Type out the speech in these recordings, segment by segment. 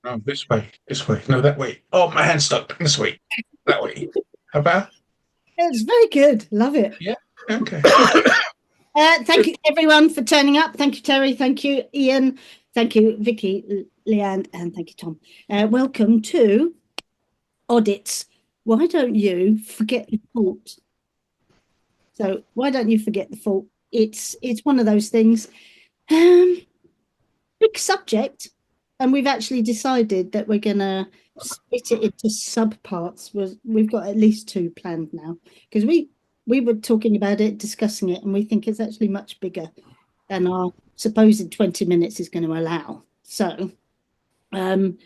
No, this way. This way. No, that way. Oh, my hand's stuck. This way. That way. How about? It's very good. Love it. Yeah. Okay. Thank you, everyone, for turning up. Thank you, Terry. Thank you, Ian. Thank you, Vicky, Leanne, and thank you, Tom. Welcome to Audits. Why don't you forget the fault? So why don't you forget the fault? It's one of those things. Um, Big subject, and we've actually decided that we're gonna split it into subparts. We've got at least two planned now because we were talking about it, discussing it, and we think it's actually much bigger than our supposed 20 minutes is going to allow. So, Ian,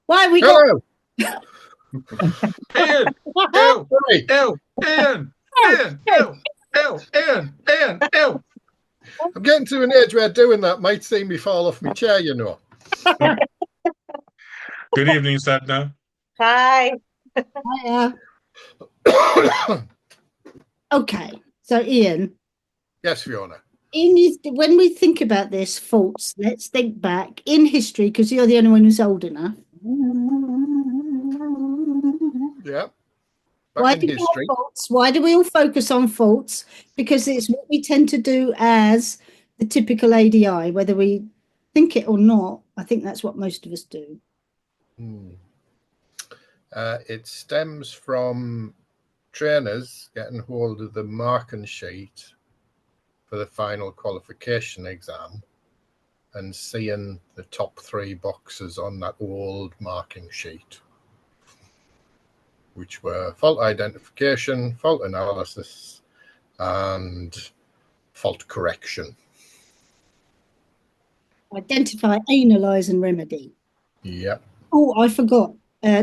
why have we got? Hello. Ian. Ew. Hey, Ew. Ian. Ian. Ew. Ew. Ian. Ian. Ew. I'm getting to an age where doing that might see me fall off my chair, you know. Good evening, Sadna. Hi. Hiya. Okay, so Ian, Yes, Fiona. when we think about this faults, let's think back in history because you're the only one who's old enough. Yeah. Why Back in do we have history. faults? Why do we all focus on faults? Because it's what we tend to do as the typical ADI, whether we think it or not. I think that's what most of us do. It stems from trainers getting hold of the marking sheet for the final qualification exam and seeing the top three boxes on that old marking sheet, which were fault identification, fault analysis, and fault correction. Identify, analyze, and remedy. Yep. Oh, I forgot.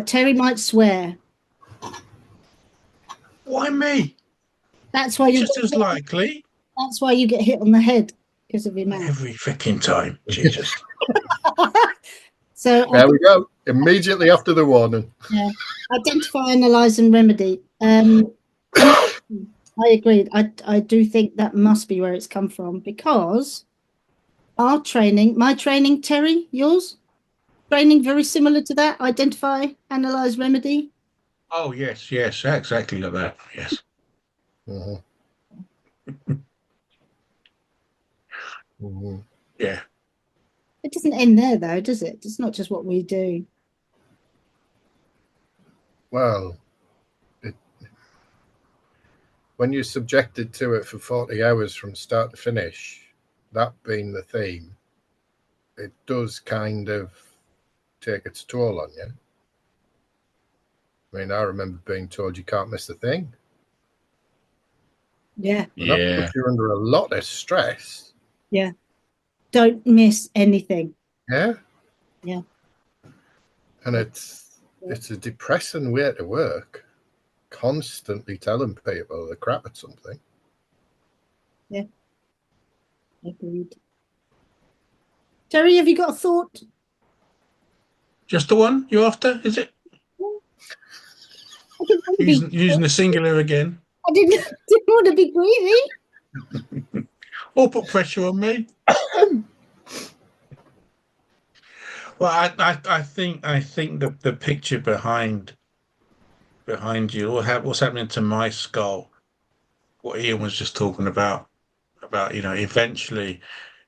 Terry might swear. Why me? That's why you. Just as likely. That's why you get hit on the head because of your mouth. Every freaking time. Jesus. So There we go. Immediately after the warning. yeah, identify, analyze, and remedy. I agreed. I do think that must be where it's come from because our training, my training, Terry, yours, training very similar to that. Identify, analyze, remedy. Oh, yes, yes, exactly like that. Yes. Mhm. Mhm. Yeah. It doesn't end there though, does it? It's not just what we do. Well, when you're subjected to it for 40 hours from start to finish, that being the theme, it does kind of take its toll on you. I mean, I remember being told you can't miss a thing. Yeah. And that puts you under a lot of stress. Yeah. Don't miss anything. Yeah. Yeah. And it's a depressing way to work, constantly telling people they're crap at something. Yeah. Agreed. Terry, have you got a thought? Just the one you're after, is it? Using the singular again. I didn't want to be greedy. Or put pressure on me. Well, I think the picture behind you, or what's happening to my skull, what Ian was just talking about eventually,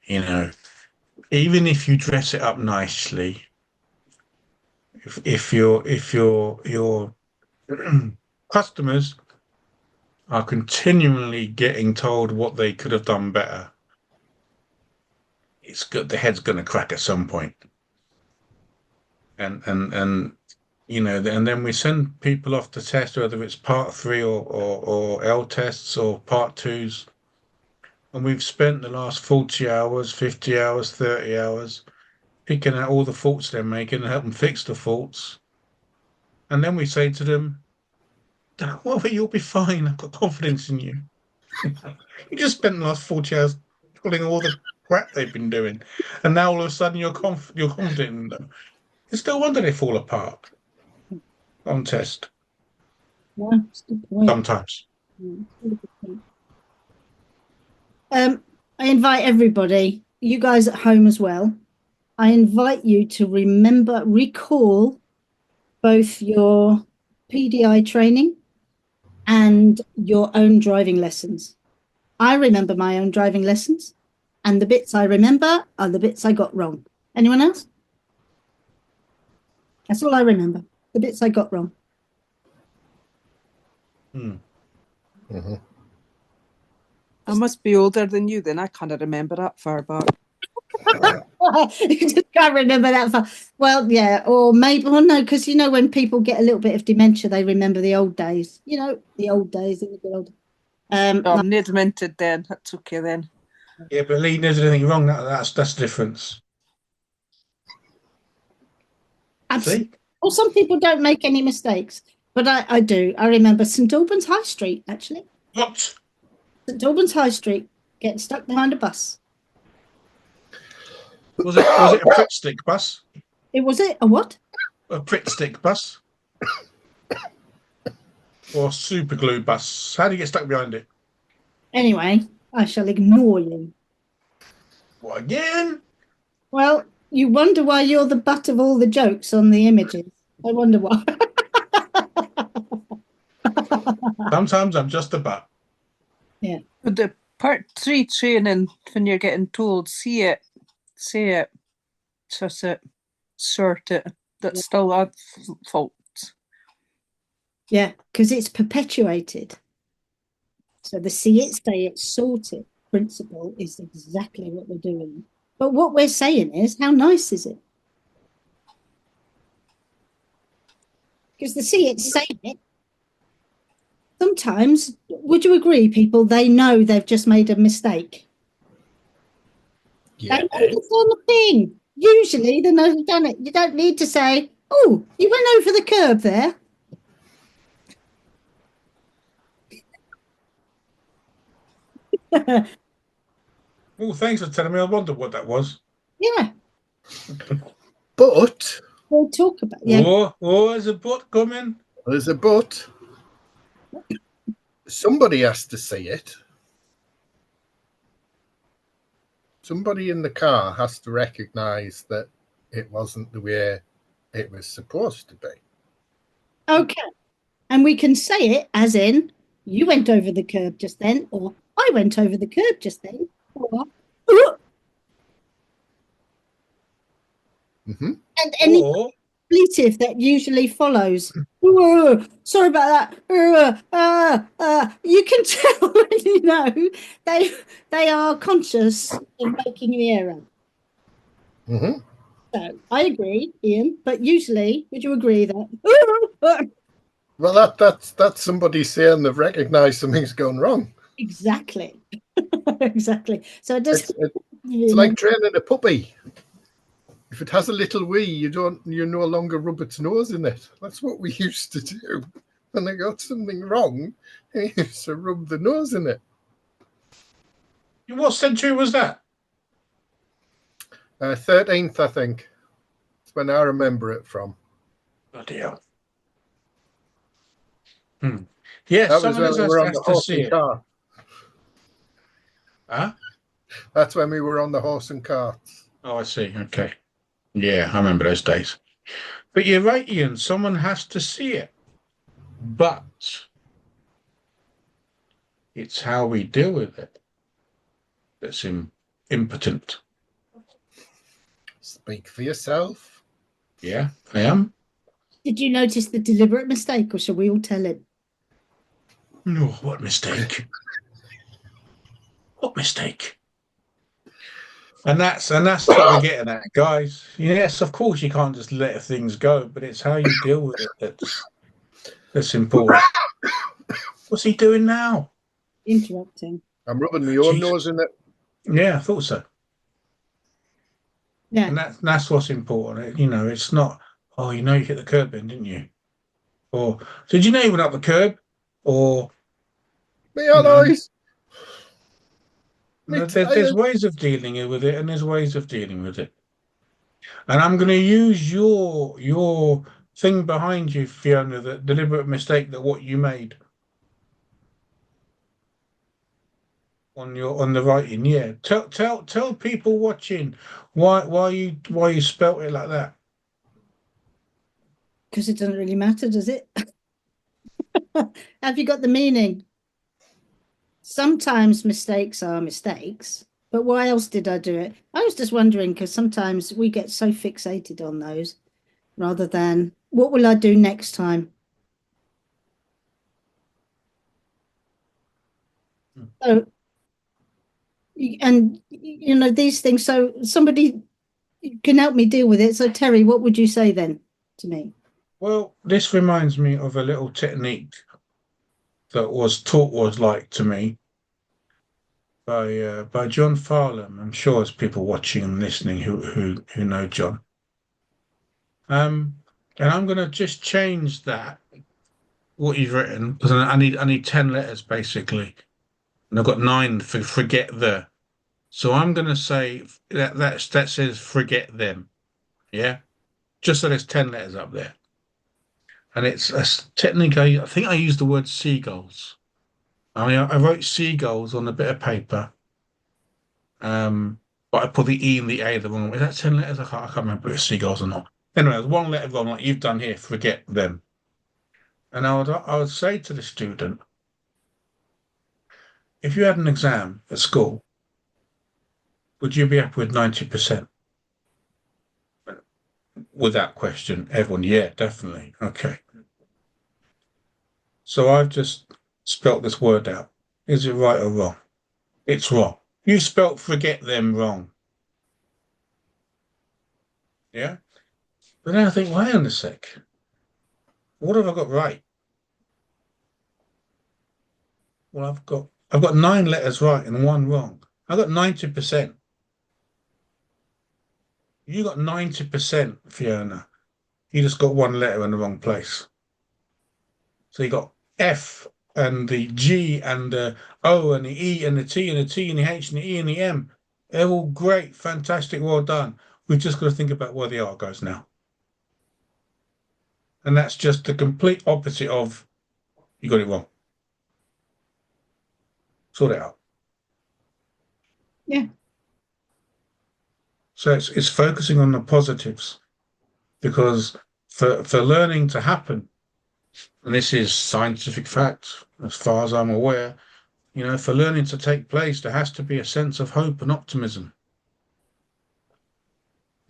even if you dress it up nicely, if your customers are continually getting told what they could have done better, it's good. The head's going to crack at some point. And and then we send people off to test, whether it's part three or L tests or part twos. And we've spent the last 40 hours, 50 hours, 30 hours picking out all the faults they're making and help them fix the faults. And then we say to them, don't worry, you'll be fine. I've got confidence in you. You just spent the last 40 hours pulling all the crap they've been doing. And now all of a sudden you're confident in them. It's no wonder they fall apart on test. Yeah, that's a good point. Sometimes. I invite everybody, you guys at home as well. I invite you to recall both your PDI training and your own driving lessons. I remember my own driving lessons, and the bits I remember are the bits I got wrong. Anyone else? That's all I remember, the bits I got wrong. Mm-hmm. I must be older than you then. I can't remember that far back. You just can't remember that far. Well, yeah, or maybe, well, no, because you know when people get a little bit of dementia, they remember the old days. You know, the old days in the good old. No, I'm not demented then. That's okay then. Yeah, but Lee knows anything wrong. That's the difference. Absolutely. See? Well, some people don't make any mistakes, but I do. I remember St Albans High Street, actually. What? St Albans High Street, getting stuck behind a bus. Was it a Pritt stick bus? Was it a what? A Pritt stick bus? Or a super glue bus? How do you get stuck behind it? Anyway, I shall ignore you. What, again? Well, you wonder why you're the butt of all the jokes on the images. I wonder why. Sometimes I'm just a butt. Yeah. But the part 3 training, when you're getting told, see it, say it, suss it, sort it, that's still our fault. Yeah, because it's perpetuated. So the see it, say it, sort it principle is exactly what we're doing. But what we're saying is, how nice is it? Because the see it, say it, sometimes, would you agree, people, they know they've just made a mistake? Yeah. They know it's on the thing. Usually they know you've done it. You don't need to say, oh, you went over the curb there. Oh, thanks for telling me. I wondered what that was. Yeah, But we'll talk about it. Yeah. There's a butt coming. there's a but. Somebody has to see it. Somebody in the car has to recognize that it wasn't the way it was supposed to be. Okay. And we can say it as in, you went over the curb just then, or I went over the curb just then, or Mm-hmm. and any Or expletive that usually follows. Sorry about that. You can tell when you know they are conscious of making the error. Mm-hmm. So I agree, Ian, but usually, would you agree that? Well, that's somebody saying they've recognized something's gone wrong. Exactly. Exactly. So it does. It's like training a puppy. If it has a little wee, you no longer rub its nose in it. That's what we used to do. When they got something wrong, they used to rub the nose in it. what century was that? 13th, I think. It's when I remember it from. Bloody hell. Yes, That was someone when we has were on the to horse see and it. cart. Huh? That's when we were on the horse and carts. Oh, I see. Okay. Yeah, I remember those days. But you're right, Ian. Someone has to see it. But it's how we deal with it that's impotent. Speak for yourself. Yeah, I am. Did you notice the deliberate mistake, or shall we all tell him? No, what mistake? What mistake? And that's what we're getting at, guys. Yes, of course you can't just let things go, but it's how you deal with it that's important. What's he doing now? Interrupting. I'm rubbing my own Jesus. nose in it. Yeah, I thought so. Yeah. And that's what's important. It's not, oh, you hit the curb then, didn't you? Or did you know you went up the curb? Or Me allies. there's ways of dealing with it, and there's ways of dealing with it. And I'm going to use your thing behind you, Fiona, the deliberate mistake that what you made. on the writing. Yeah. Tell people watching why you spelt it like that. Because it doesn't really matter, does it? Have you got the meaning? Sometimes mistakes are mistakes, but why else did I do it? I was just wondering because sometimes we get so fixated on those rather than what will I do next time? So, and you know, these things, so somebody can help me deal with it. So, Terry, what would you say then to me? Well, this reminds me of a little technique that was like to me by John Farlam. I'm sure there's people watching and listening who know John. And I'm gonna just change that what you've written because I need 10 letters basically, and I've got 9 for forget the. So I'm gonna say that says forget them. Yeah, just so there's 10 letters up there, and it's a technique. I think I used the word seagulls. I wrote seagulls on a bit of paper. But I put the E and the A the wrong way. Is that 10 letters? I can't remember if it's seagulls or not. Anyway, there's one letter wrong, like you've done here, forget them. And I would say to the student, if you had an exam at school, would you be happy with 90%? Without question, everyone, yeah, definitely. Okay. So I've just spelt this word out. Is it right or wrong? It's wrong. You spelt forget them wrong. Yeah? But then I think, wait on a sec. What have I got right? Well, I've got 9 letters right and 1 wrong. I got 90%. You got 90%, Fiona. You just got 1 letter in the wrong place. So you got F and the G and the O and the E and the T and the T and the H and the E and the M. They're all great, fantastic, well done. We've just got to think about where the R goes now. And that's just the complete opposite of you got it wrong. Sort it out. Yeah. So it's focusing on the positives because for learning to happen, and this is scientific fact, as far as I'm aware, you know, for learning to take place, there has to be a sense of hope and optimism.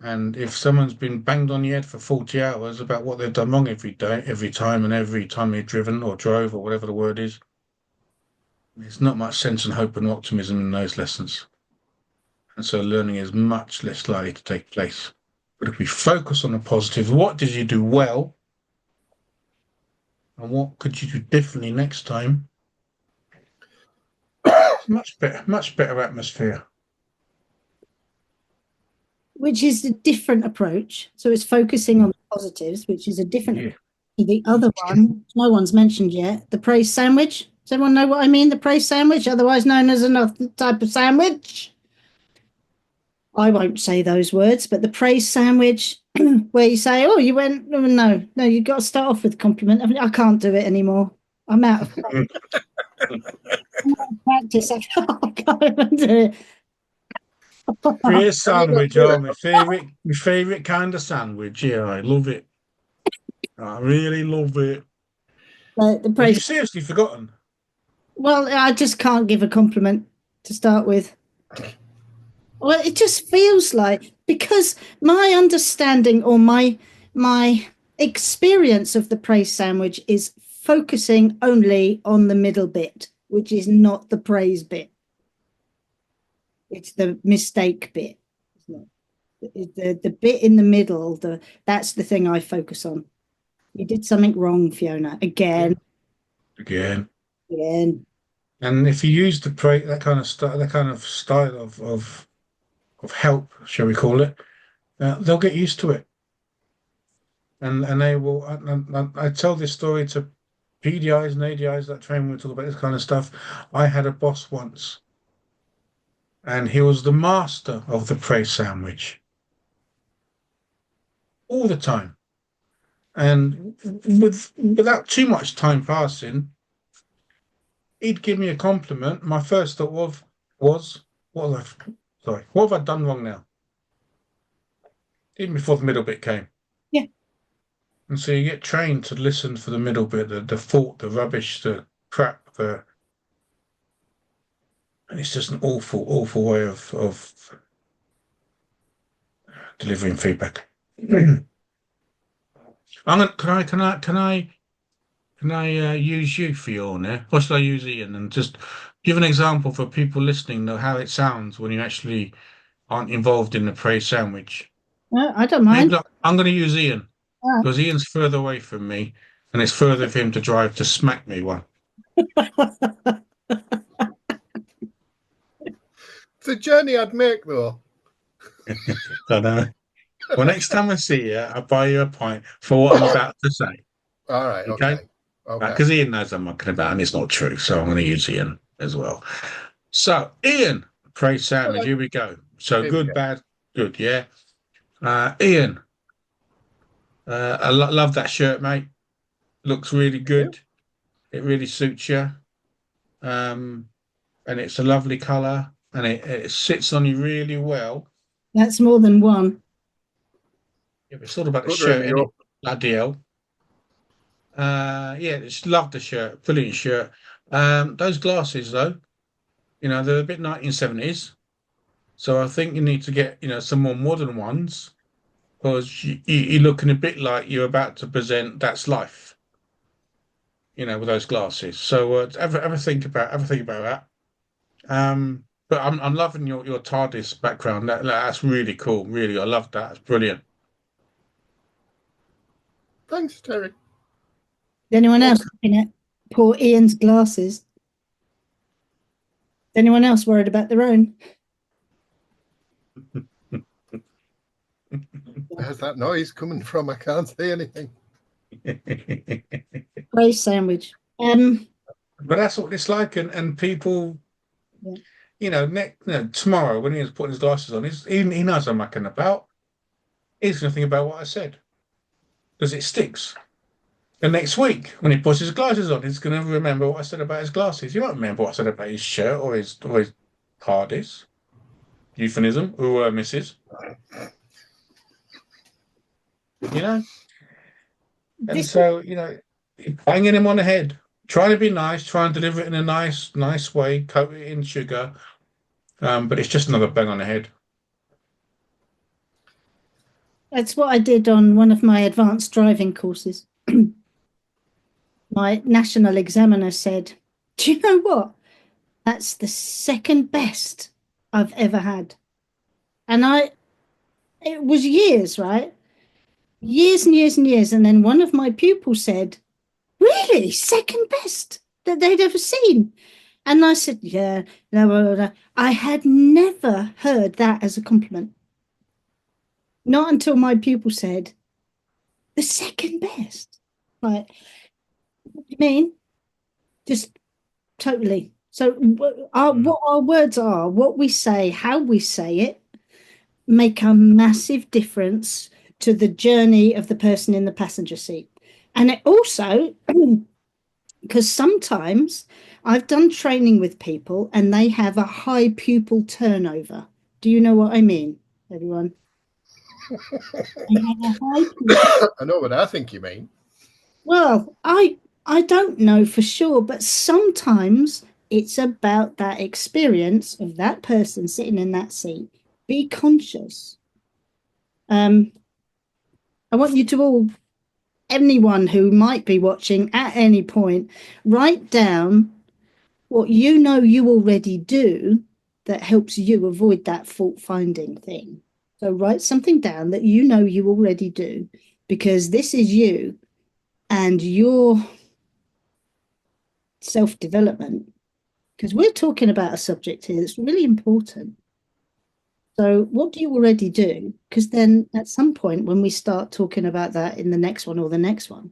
And if someone's been banged on the head for 40 hours about what they've done wrong every day, every time they've driven or drove or whatever the word is, there's not much sense and hope and optimism in those lessons. And so learning is much less likely to take place. But if we focus on the positive, what did you do well? And what could you do differently next time? Much better atmosphere. Which is a different approach. So it's focusing on the positives, which is a different Yeah. approach to the other one. No one's mentioned yet. The praise sandwich. Does everyone know what I mean? The praise sandwich, otherwise known as another type of sandwich. I won't say those words, but the praise sandwich, where you say, "Oh, you went no, you've got to start off with a compliment." I can't do it anymore. I'm out of practice. I can't even do it. Praise sandwich, my favourite kind of sandwich. Yeah, I love it. I really love it. The Have praise. you seriously forgotten? Well, I just can't give a compliment to start with. Well, it just feels like because my understanding or my experience of the praise sandwich is focusing only on the middle bit, which is not the praise bit. It's the mistake bit. The bit in the middle, that's the thing I focus on. You did something wrong, Fiona. Again. And if you use the praise, that kind of style of help, shall we call it, they'll get used to it. And they will. I tell this story to PDIs and ADIs that train when we talk about this kind of stuff. I had a boss once, and he was the master of the praise sandwich all the time. And without too much time passing, he'd give me a compliment. My first thought was, was, sorry, what have I done wrong now? Even before the middle bit came. Yeah. And so you get trained to listen for the middle bit, the fault, the rubbish, the crap, and it's just an awful, awful way of delivering feedback. Can I use you for your now? Or should I use Ian and just give an example for people listening know how it sounds when you actually aren't involved in the praise sandwich? I don't mind. Look, I'm going to use Ian Ah. because Ian's further away from me, and it's further for him to drive to smack me one. It's a journey I'd make, though. I know. Well, next time I see you, I'll buy you a pint for what I'm about to say. All right. Okay? Okay. Because Ian knows I'm mucking about, and it's not true. So I'm going to use Ian as well. So, Ian, praise sandwich. Here we go. So, Here we good, go. bad, good. Yeah. Ian, I love that shirt, mate. Looks really good. It really suits you. And it's a lovely colour, and it sits on you really well. That's more than one. Yeah, it's sort of about the Butter shirt, me innit? up. Bloody hell. Yeah, just love the shirt. Brilliant shirt. Those glasses, though, they're a bit 1970s. So I think you need to get, some more modern ones because you're looking a bit like you're about to present That's Life, with those glasses. So have a think about that. But I'm loving your TARDIS background. That's really cool. Really, I love that. It's brilliant. Thanks, Terry. Is anyone else looking at poor Ian's glasses? Is anyone else worried about their own? Where's that noise coming from? I can't see anything. Praise sandwich. But that's what it's like, and people, tomorrow when he's putting his glasses on, he knows I'm mucking about. He's going to think about what I said because it sticks. And next week, when he puts his glasses on, he's going to remember what I said about his glasses. You won't remember what I said about his shirt or his TARDIS. Euphemism, or Mrs. And so, banging him on the head, trying to be nice, trying to deliver it in a nice way, coat it in sugar. But it's just another bang on the head. That's what I did on one of my advanced driving courses. My national examiner said, "Do you know what? That's the second best I've ever had." And it was years, right? Years and years and years. And then one of my pupils said, "Really? Second best that they'd ever seen?" And I said, "Yeah, no. I had never heard that as a compliment. Not until my pupil said, the second best." Right. What do you mean? Just totally. So what our words are, what we say, how we say it, make a massive difference to the journey of the person in the passenger seat. And it also, because sometimes I've done training with people and they have a high pupil turnover. Do you know what I mean, everyone? They have a high pupil. I know what I think you mean. Well, I don't know for sure, but sometimes it's about that experience of that person sitting in that seat. Be conscious. I want you to all, anyone who might be watching at any point, write down what you know you already do that helps you avoid that fault finding thing. So write something down that you know you already do, because this is you and your self-development, because we're talking about a subject here that's really important. So what do you already do? Because then at some point when we start talking about that in the next one or the next one,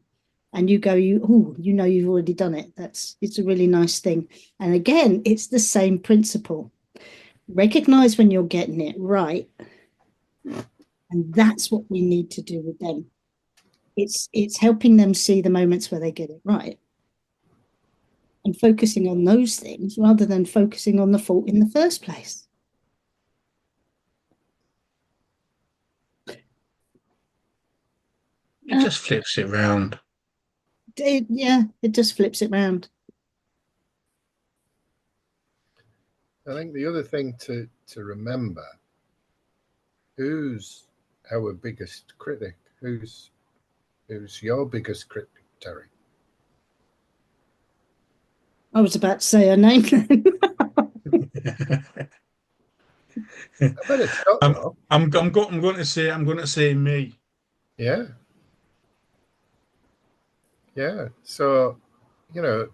and you go, you've already done it. It's a really nice thing. And again, it's the same principle. Recognize when you're getting it right. And that's what we need to do with them. It's helping them see the moments where they get it right. and focusing on those things rather than focusing on the fault in the first place. It just flips it round. Yeah, it just flips it round. I think the other thing to remember, who's our biggest critic? Who's your biggest critic, Terry? I was about to say her name. I bet it's not, though. I'm going to say me. Yeah. Yeah. So, you know,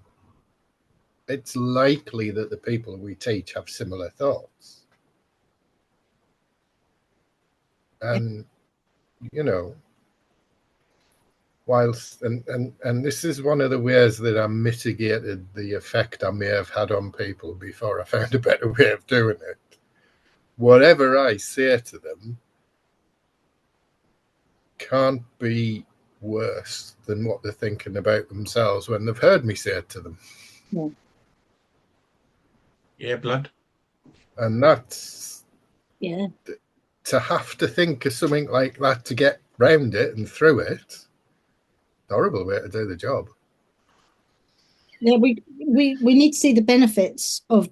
it's likely that the people we teach have similar thoughts. And, you know, whilst, and this is one of the ways that I mitigated the effect I may have had on people before I found a better way of doing it. Whatever I say to them can't be worse than what they're thinking about themselves when they've heard me say it to them. Yeah. Yeah, blood. And that's, Yeah. to have to think of something like that to get round it and through it, horrible way to do the job. Yeah, we need to see the benefits of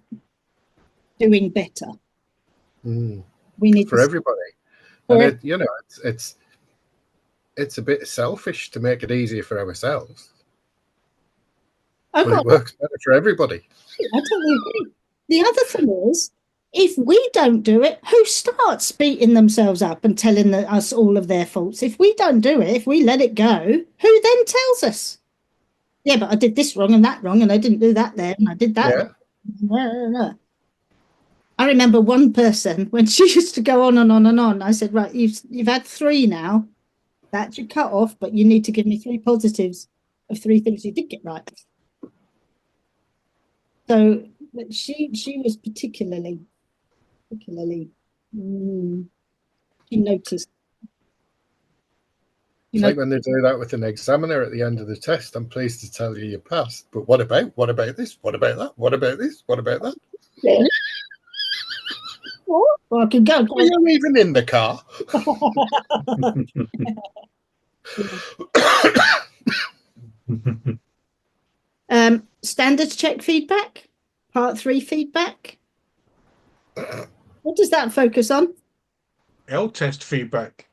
doing better. We need for to everybody. And it, you know, it's a bit selfish to make it easier for ourselves. But it works better for everybody. I totally agree. The other thing is, if we don't do it, who starts beating themselves up and telling us all of their faults? If we don't do it, if we let it go, who then tells us? Yeah, but I did this wrong and that wrong, and I didn't do that there, and I did that. Yeah. I remember one person when she used to go on and on and on. I said, right, you've had 3 now. That's your cut off, but you need to give me 3 positives of 3 things you did get right. So she was particularly she noticed. It's like when they do that with an examiner at the end of the test. I'm pleased to tell you passed. But what about this? What about that? What about this? What about that? Really? Well, I can go. Were you even in the car? Standards check feedback, part 3 feedback. What does that focus on? L-test feedback.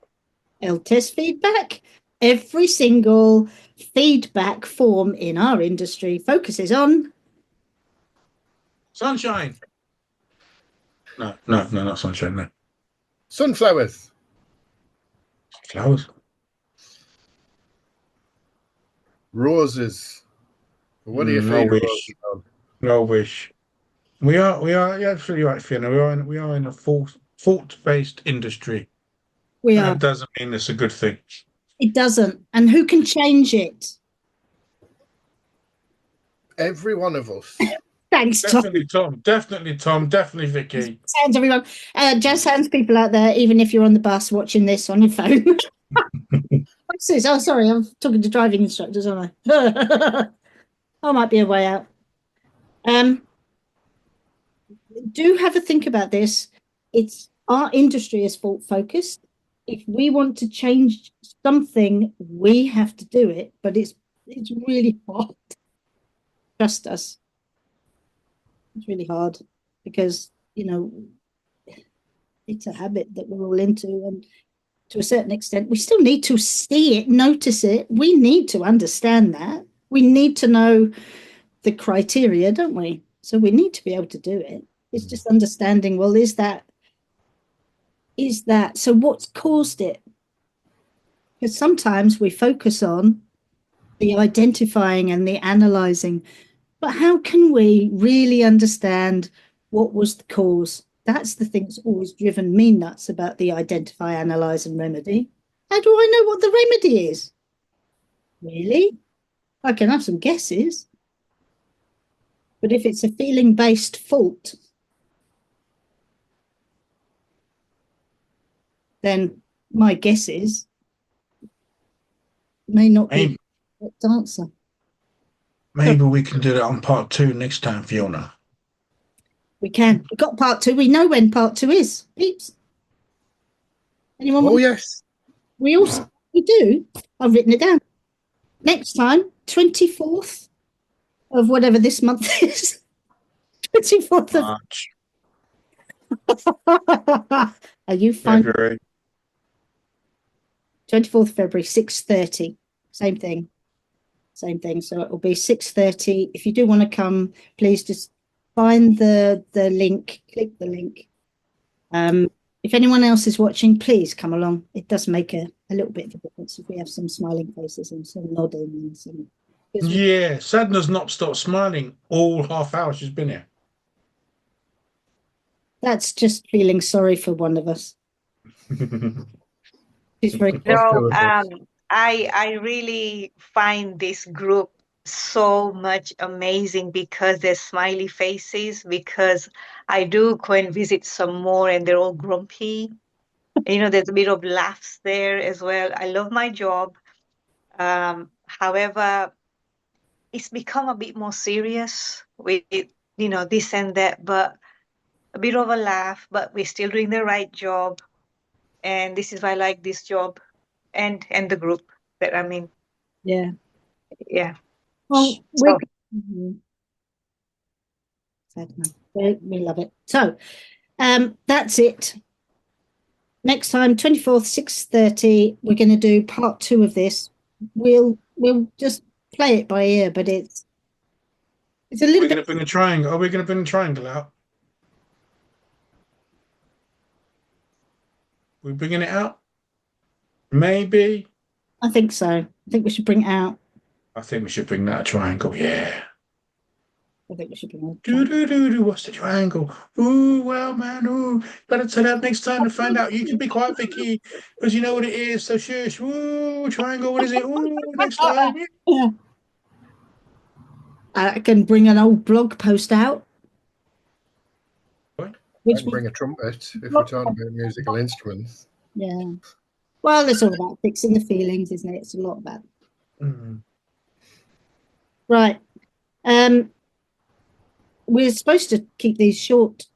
L-test feedback. Every single feedback form in our industry focuses on Sunshine. No, not sunshine. No. Sunflowers. Flowers. Roses. What do you No feed wish. roses on? No wish. We are. You're absolutely right, Fiona. We are in a fault-based industry. we are. That doesn't mean it's a good thing. It doesn't. And who can change it? Every one of us. Thanks, Tom. Definitely Tom. Definitely Tom. Definitely Vicky. Sounds everyone. Jazz hands people out there, even if you're on the bus watching this on your phone. What's this? Oh, sorry, I'm talking to driving instructors, aren't I? I might be a way out. Do have a think about this. It's our industry is fault focused. If we want to change something, we have to do it, but it's really hard. Trust us. It's really hard because, you know, it's a habit that we're all into, and to a certain extent, we still need to see it, notice it. We need to understand that. We need to know the criteria, don't we? So we need to be able to do it. It's just understanding, well, is that, so what's caused it? Because sometimes we focus on the identifying and the analyzing, but how can we really understand what was the cause? That's the thing that's always driven me nuts about the identify, analyze, and remedy. How do I know what the remedy is? Really? I can have some guesses. But if it's a feeling-based fault, then my guesses may not be the correct answer. maybe we can do that on part 2 next time, Fiona. We can. We've got part 2. We know when part 2 is. Peeps. Anyone? Oh, yes. We do. I've written it down. Next time, 24th of whatever this month is. 24th of. March, Are you fine? February. 24th February, 6:30. Same thing. Same thing. So it will be 6:30. If you do want to come, please just find the link, click the link. If anyone else is watching, please come along. It does make a little bit of a difference if we have some smiling faces and some nodding and some. Yeah, Sadna's not stopped smiling all half hour she's been here. That's just feeling sorry for one of us. She's very. No, I really find this group so much amazing because they're smiley faces, because I do go and visit some more and they're all grumpy. You know, there's a bit of laughs there as well. I love my job. However, it's become a bit more serious with, you know, this and that, but a bit of a laugh, but we're still doing the right job. And this is why I like this job and the group that I'm in. Yeah. Yeah. Well, So, we love it. So, that's it. Next time, 24th, 6:30. We're going to do part 2 of this. We'll just play it by ear, but it's a little We're bit. going to bring a triangle. Are we going to bring a triangle out? We're bringing it out? Maybe. I think so. I think we should bring it out. I think we should bring that a triangle. Yeah. I think we should bring it out. Do. What's the triangle? Ooh, well, man. Ooh, better tell that next time to find out. You can be quiet, Vicky, because you know what it is. So shush. Ooh, triangle. What is it? Ooh, next time. Yeah. I can bring an old blog post out. What? I Which can bring a trumpet if we're talking about musical instruments. yeah. Well, it's all about fixing the feelings, isn't it? It's a lot about. Right. We're supposed to keep these short.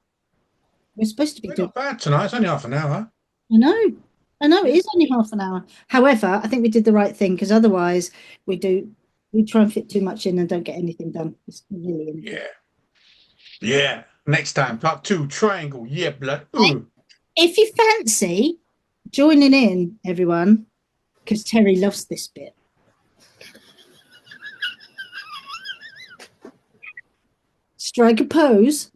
We're supposed to be We're doing. not bad tonight. It's only half an hour. I know, it is only half an hour. However, I think we did the right thing, because otherwise we try and fit too much in and don't get anything done. It's really Yeah. Next time, part 2, triangle. Yeah, blood. Ooh. If you fancy joining in, everyone, because Terry loves this bit. Strike a pose.